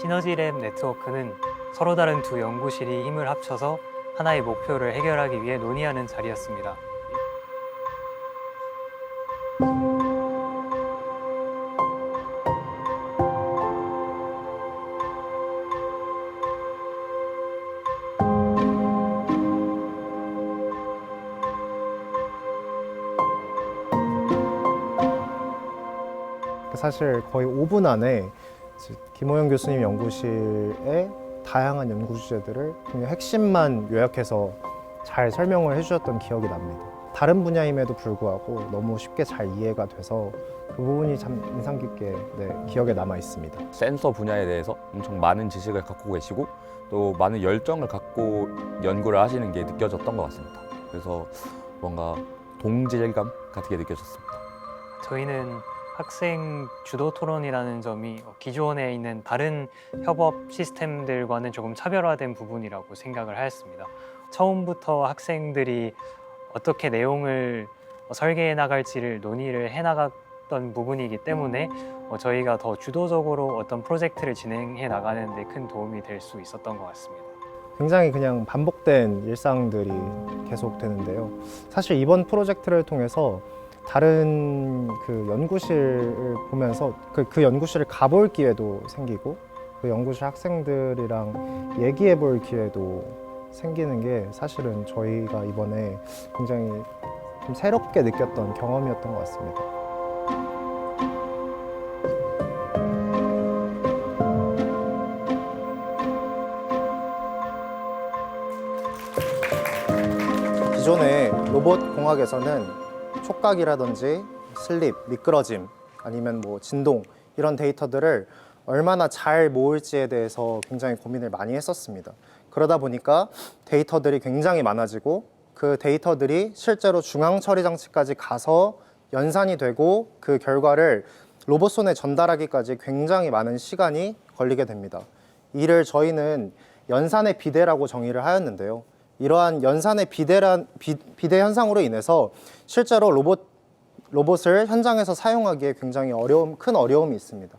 시너지랩 네트워크는 서로 다른 두 연구실이 힘을 합쳐서 하나의 목표를 해결하기 위해 논의하는 자리였습니다. 사실 거의 5분 안에 김호영 교수님 연구실의 다양한 연구 주제들을 그냥 핵심만 요약해서 잘 설명을 해주셨던 기억이 납니다. 다른 분야임에도 불구하고 너무 쉽게 잘 이해가 돼서 그 부분이 참 인상 깊게 기억에 남아 있습니다. 센서 분야에 대해서 엄청 많은 지식을 갖고 계시고 또 많은 열정을 갖고 연구를 하시는 게 느껴졌던 것 같습니다. 그래서 뭔가 동질감 같은 게 느껴졌습니다. 저희는 학생 주도 토론이라는 점이 기존에 있는 다른 협업 시스템들과는 조금 차별화된 부분이라고 생각을 하였습니다. 처음부터 학생들이 어떻게 내용을 설계해 나갈지를 논의를 해 나갔던 부분이기 때문에 저희가 더 주도적으로 어떤 프로젝트를 진행해 나가는 데 큰 도움이 될 수 있었던 것 같습니다. 굉장히 그냥 반복된 일상들이 계속되는데요. 사실 이번 프로젝트를 통해서 다른 그 연구실을 보면서 그 연구실을 가볼 기회도 생기고 그 연구실 학생들이랑 얘기해 볼 기회도 생기는 게 사실은 저희가 이번에 굉장히 좀 새롭게 느꼈던 경험이었던 것 같습니다. 기존의 로봇 공학에서는 촉각이라든지 슬립, 미끄러짐, 아니면 뭐 진동 이런 데이터들을 얼마나 잘 모을지에 대해서 굉장히 고민을 많이 했었습니다. 그러다 보니까 데이터들이 굉장히 많아지고 그 데이터들이 실제로 중앙 처리 장치까지 가서 연산이 되고 그 결과를 로봇 손에 전달하기까지 굉장히 많은 시간이 걸리게 됩니다. 이를 저희는 연산의 비대라고 정의를 하였는데요. 이러한 연산의 비대 현상으로 인해서 실제로 로봇을 현장에서 사용하기에 굉장히 큰 어려움이 있습니다.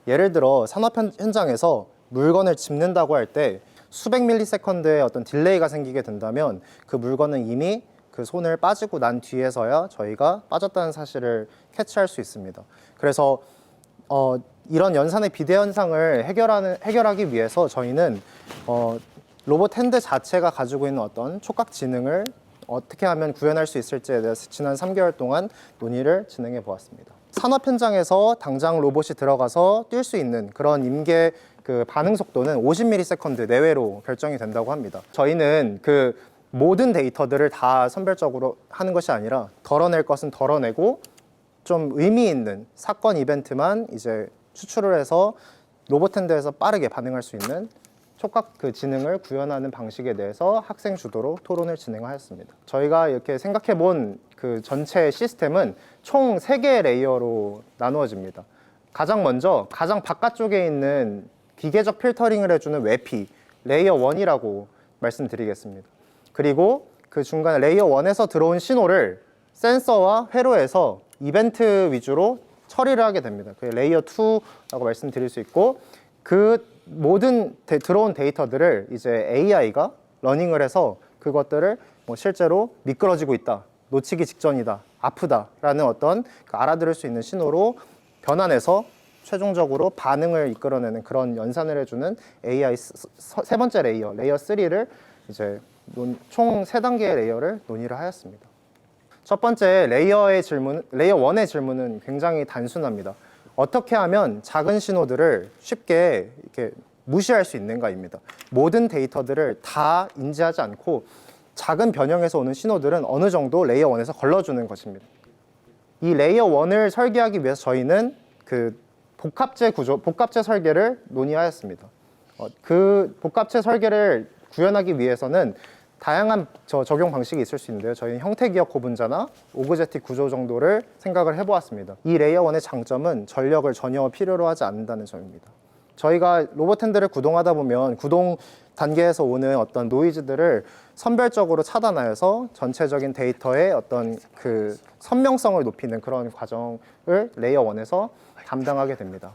예를 들어 산업 현장에서 물건을 짚는다고 할 때 수백 밀리세컨드의 어떤 딜레이가 생기게 된다면 그 물건은 이미 그 손을 빠지고 난 뒤에서야 저희가 빠졌다는 사실을 캐치할 수 있습니다. 그래서 이런 연산의 비대 현상을 해결하기 위해서 저희는 로봇 핸드 자체가 가지고 있는 어떤 촉각 지능을 어떻게 하면 구현할 수 있을지에 대해서 지난 3개월 동안 논의를 진행해 보았습니다. 산업 현장에서 당장 로봇이 들어가서 뛸 수 있는 그런 임계 그 반응 속도는 50ms 내외로 결정이 된다고 합니다. 저희는 그 모든 데이터들을 다 선별적으로 하는 것이 아니라 덜어낼 것은 덜어내고 좀 의미 있는 사건 이벤트만 이제 추출을 해서 로봇 핸드에서 빠르게 반응할 수 있는 촉각 그 지능을 구현하는 방식에 대해서 학생 주도로 토론을 진행하였습니다. 저희가 이렇게 생각해 본 그 전체 시스템은 총 3개의 레이어로 나누어집니다. 가장 먼저 가장 바깥쪽에 있는 기계적 필터링을 해주는 외피 레이어 1이라고 말씀드리겠습니다. 그리고 그 중간에 레이어 1에서 들어온 신호를 센서와 회로에서 이벤트 위주로 처리를 하게 됩니다. 그게 레이어 2라고 말씀드릴 수 있고 그 모든 들어온 데이터들을 이제 AI가 러닝을 해서 그것들을 뭐 실제로 미끄러지고 있다, 놓치기 직전이다, 아프다라는 어떤 알아들을 수 있는 신호로 변환해서 최종적으로 반응을 이끌어내는 그런 연산을 해주는 AI 세 번째 레이어 3를 이제 총 3단계의 레이어를 논의를 하였습니다. 첫 번째 레이어 1의 질문은 굉장히 단순합니다. 어떻게 하면 작은 신호들을 쉽게 이렇게 무시할 수 있는가입니다. 모든 데이터들을 다 인지하지 않고 작은 변형에서 오는 신호들은 어느 정도 레이어 1에서 걸러주는 것입니다. 이 레이어 1을 설계하기 위해서 저희는 그 복합체 설계를 논의하였습니다. 그 복합체 설계를 구현하기 위해서는 다양한 적용 방식이 있을 수 있는데요. 저희는 형태기억 구분자나 오브젝트 구조 정도를 생각을 해보았습니다. 이 레이어 1의 장점은 전력을 전혀 필요로 하지 않는다는 점입니다. 저희가 로봇 핸들을 구동하다 보면 구동 단계에서 오는 어떤 노이즈들을 선별적으로 차단하여서 전체적인 데이터의 어떤 그 선명성을 높이는 그런 과정을 레이어 1에서 담당하게 됩니다.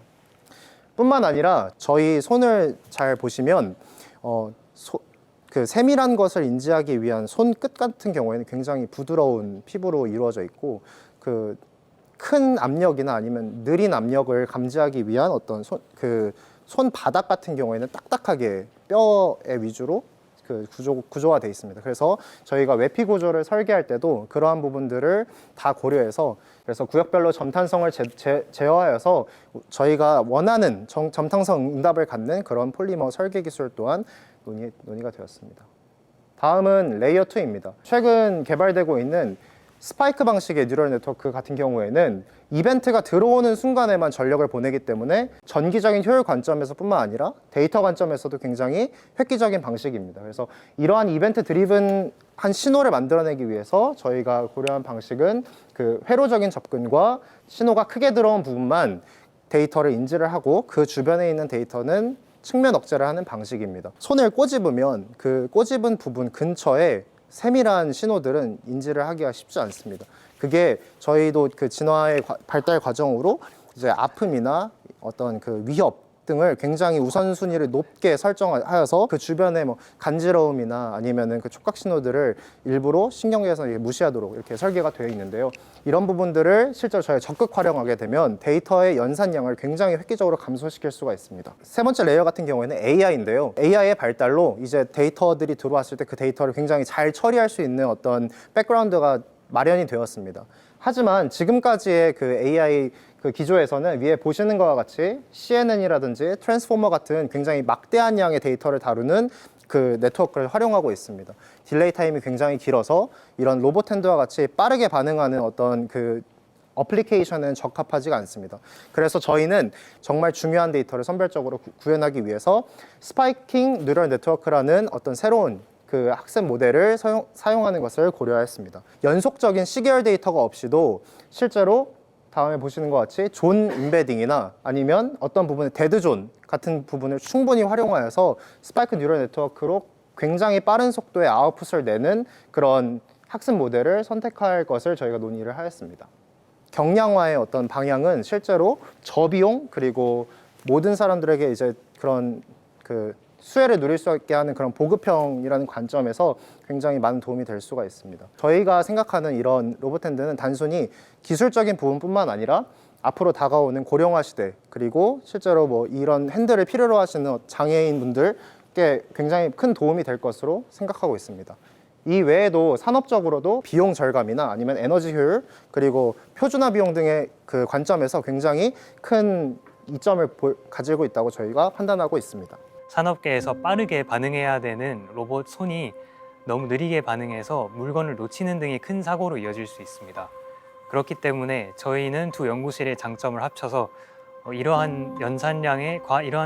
뿐만 아니라 저희 손을 잘 보시면 그 세밀한 것을 인지하기 위한 손끝 같은 경우에는 굉장히 부드러운 피부로 이루어져 있고 그 큰 압력이나 아니면 느린 압력을 감지하기 위한 어떤 손바닥 같은 경우에는 딱딱하게 뼈의 위주로 그 구조가 되어 있습니다. 그래서 저희가 외피 구조를 설계할 때도 그러한 부분들을 다 고려해서 그래서 구역별로 점탄성을 제어하여서 저희가 원하는 점탄성 응답을 갖는 그런 폴리머 설계 기술 또한 논의가 되었습니다. 다음은 레이어 2입니다. 최근 개발되고 있는 스파이크 방식의 뉴럴 네트워크 같은 경우에는 이벤트가 들어오는 순간에만 전력을 보내기 때문에 전기적인 효율 관점에서 뿐만 아니라 데이터 관점에서도 굉장히 획기적인 방식입니다. 그래서 이러한 이벤트 드리븐한 신호를 만들어내기 위해서 저희가 고려한 방식은 그 회로적인 접근과 신호가 크게 들어온 부분만 데이터를 인지를 하고 그 주변에 있는 데이터는 측면 억제를 하는 방식입니다. 손을 꼬집으면 그 꼬집은 부분 근처에 세밀한 신호들은 인지를 하기가 쉽지 않습니다. 그게 저희도 그 진화의 발달 과정으로 이제 아픔이나 어떤 그 위협 등을 굉장히 우선순위를 높게 설정하여서 그 주변에 뭐 간지러움이나 아니면은 그 촉각 신호들을 일부러 신경계에서 무시하도록 이렇게 설계가 되어 있는데요. 이런 부분들을 실제로 저희가 적극 활용하게 되면 데이터의 연산량을 굉장히 획기적으로 감소시킬 수가 있습니다. 세 번째 레이어 같은 경우에는 AI인데요. AI의 발달로 이제 데이터들이 들어왔을 때 그 데이터를 굉장히 잘 처리할 수 있는 어떤 백그라운드가 마련이 되었습니다. 하지만 지금까지의 그 AI 그 기조에서는 위에 보시는 것과 같이 CNN이라든지 트랜스포머 같은 굉장히 막대한 양의 데이터를 다루는 그 네트워크를 활용하고 있습니다. 딜레이 타임이 굉장히 길어서 이런 로봇 핸드와 같이 빠르게 반응하는 어떤 그 어플리케이션은 적합하지가 않습니다. 그래서 저희는 정말 중요한 데이터를 선별적으로 구현하기 위해서 스파이킹 뉴럴 네트워크라는 어떤 새로운 그 학습 모델을 사용하는 것을 고려하였습니다. 연속적인 시계열 데이터가 없이도 실제로 다음에 보시는 것 같이 존 임베딩이나 아니면 어떤 부분의 데드 존 같은 부분을 충분히 활용하여서 스파이크 뉴럴 네트워크로 굉장히 빠른 속도의 아웃풋을 내는 그런 학습 모델을 선택할 것을 저희가 논의를 하였습니다. 경량화의 어떤 방향은 실제로 저비용 그리고 모든 사람들에게 이제 그런 그 수혜를 누릴 수 있게 하는 그런 보급형이라는 관점에서 굉장히 많은 도움이 될 수가 있습니다. 저희가 생각하는 이런 로봇 핸드는 단순히 기술적인 부분뿐만 아니라 앞으로 다가오는 고령화 시대 그리고 실제로 뭐 이런 핸드를 필요로 하시는 장애인분들께 굉장히 큰 도움이 될 것으로 생각하고 있습니다. 이 외에도 산업적으로도 비용 절감이나 아니면 에너지 효율 그리고 표준화 비용 등의 그 관점에서 굉장히 큰 이점을 가지고 있다고 저희가 판단하고 있습니다. 산업계에서 빠르게 반응해야 되는 로봇 손이 너무 느리게 반응해서 물건을 놓치는 등의 큰 사고로 이어질 수 있습니다. 그렇기 때문에 저희는 두 연구실의 장점을 합쳐서 이러한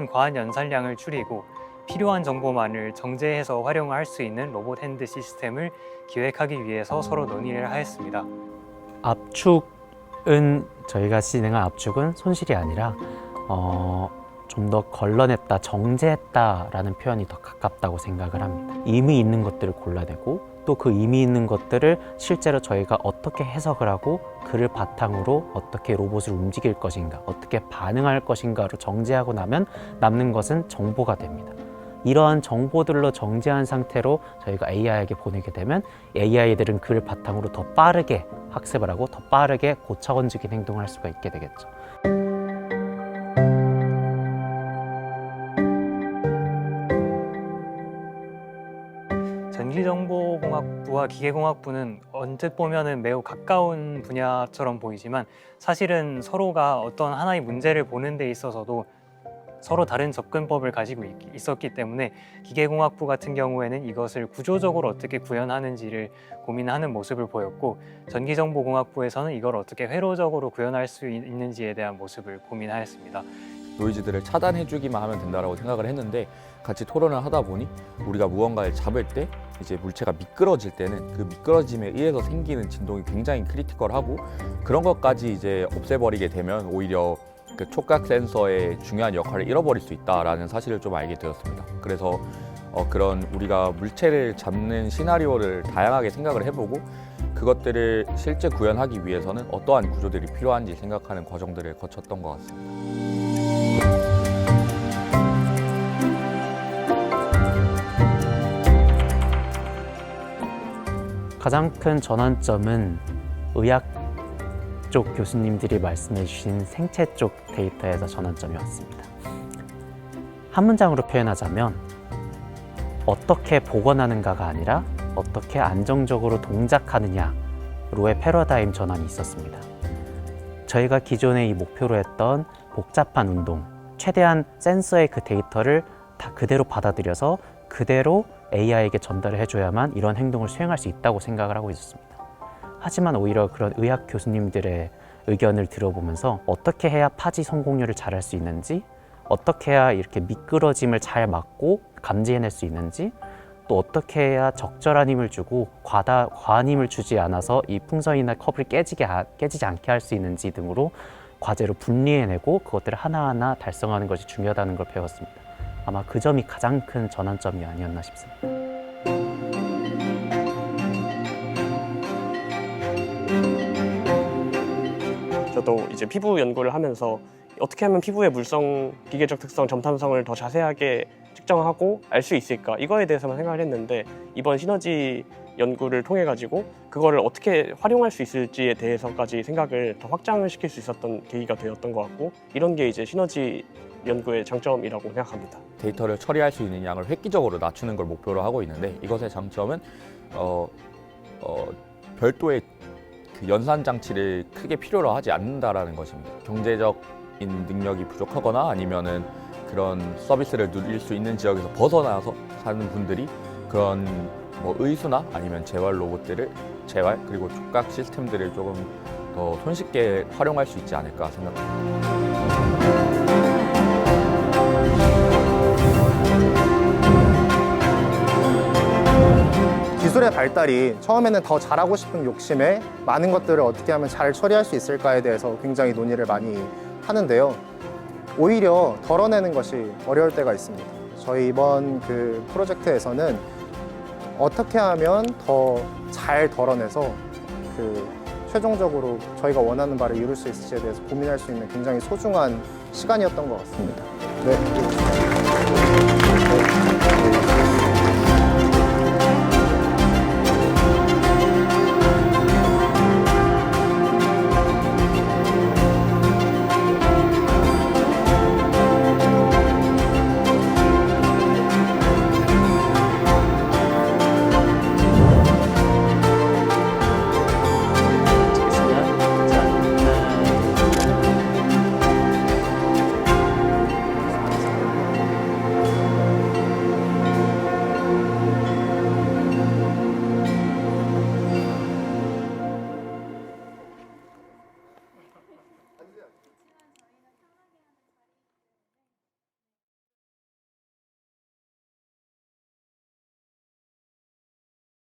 과한 연산량을 줄이고 필요한 정보만을 정제해서 활용할 수 있는 로봇 핸드 시스템을 기획하기 위해서 서로 논의를 하였습니다. 압축은 저희가 진행한 압축은 손실이 아니라 좀 더 걸러냈다, 정제했다라는 표현이 더 가깝다고 생각을 합니다. 의미 있는 것들을 골라내고 또 그 의미 있는 것들을 실제로 저희가 어떻게 해석을 하고 그를 바탕으로 어떻게 로봇을 움직일 것인가, 어떻게 반응할 것인가로 정제하고 나면 남는 것은 정보가 됩니다. 이러한 정보들로 정제한 상태로 저희가 AI에게 보내게 되면 AI들은 그를 바탕으로 더 빠르게 학습을 하고 더 빠르게 고차원적인 행동을 할 수가 있게 되겠죠. 전기정보공학부와 기계공학부는 언뜻 보면은 매우 가까운 분야처럼 보이지만 사실은 서로가 어떤 하나의 문제를 보는 데 있어서도 서로 다른 접근법을 가지고 있었기 때문에 기계공학부 같은 경우에는 이것을 구조적으로 어떻게 구현하는지를 고민하는 모습을 보였고 전기정보공학부에서는 이걸 어떻게 회로적으로 구현할 수 있는지에 대한 모습을 고민하였습니다. 노이즈들을 차단해주기만 하면 된다고 생각을 했는데 같이 토론을 하다 보니 우리가 무언가를 잡을 때 이제 물체가 미끄러질 때는 그 미끄러짐에 의해서 생기는 진동이 굉장히 크리티컬하고 그런 것까지 이제 없애버리게 되면 오히려 그 촉각 센서의 중요한 역할을 잃어버릴 수 있다라는 사실을 좀 알게 되었습니다. 그래서 그런 우리가 물체를 잡는 시나리오를 다양하게 생각을 해보고 그것들을 실제 구현하기 위해서는 어떠한 구조들이 필요한지 생각하는 과정들을 거쳤던 것 같습니다. 가장 큰 전환점은 의학 쪽 교수님들이 말씀해 주신 생체 쪽 데이터에서 전환점이 왔습니다. 한 문장으로 표현하자면 어떻게 복원하는가가 아니라 어떻게 안정적으로 동작하느냐로의 패러다임 전환이 있었습니다. 저희가 기존에 이 목표로 했던 복잡한 운동, 최대한 센서의 그 데이터를 다 그대로 받아들여서 그대로 AI에게 전달을 해줘야만 이런 행동을 수행할 수 있다고 생각을 하고 있었습니다. 하지만 오히려 그런 의학 교수님들의 의견을 들어보면서 어떻게 해야 파지 성공률을 잘할 수 있는지, 어떻게 해야 이렇게 미끄러짐을 잘 막고 감지해낼 수 있는지, 또 어떻게 해야 적절한 힘을 주고 과한 힘을 주지 않아서 이 풍선이나 컵을 깨지지 않게 할 수 있는지 등으로 과제로 분리해내고 그것들을 하나하나 달성하는 것이 중요하다는 걸 배웠습니다. 아마 그 점이 가장 큰 전환점이 아니었나 싶습니다. 저도 이제 피부 연구를 하면서 어떻게 하면 피부의 물성, 기계적 특성, 점탐성을 더 자세하게 측정하고 알 수 있을까, 이거에 대해서만 생각을 했는데 이번 시너지 연구를 통해 가지고 그거를 어떻게 활용할 수 있을지에 대해서까지 생각을 더 확장을 시킬 수 있었던 계기가 되었던 것 같고, 이런 게 이제 시너지 연구의 장점이라고 생각합니다. 데이터를 처리할 수 있는 양을 획기적으로 낮추는 걸 목표로 하고 있는데, 이것의 장점은 별도의 그 연산 장치를 크게 필요로 하지 않는다라는 것입니다. 경제적인 능력이 부족하거나 아니면은 그런 서비스를 누릴 수 있는 지역에서 벗어나서 사는 분들이 그런 뭐 의수나 아니면 재활 로봇들을 그리고 촉각 시스템들을 조금 더 손쉽게 활용할 수 있지 않을까 생각합니다. 기술의 발달이 처음에는 더 잘하고 싶은 욕심에 많은 것들을 어떻게 하면 잘 처리할 수 있을까에 대해서 굉장히 논의를 많이 하는데요. 오히려 덜어내는 것이 어려울 때가 있습니다. 저희 이번 그 프로젝트에서는 어떻게 하면 더 잘 덜어내서 그 최종적으로 저희가 원하는 바를 이룰 수 있을지에 대해서 고민할 수 있는 굉장히 소중한 시간이었던 것 같습니다. 네.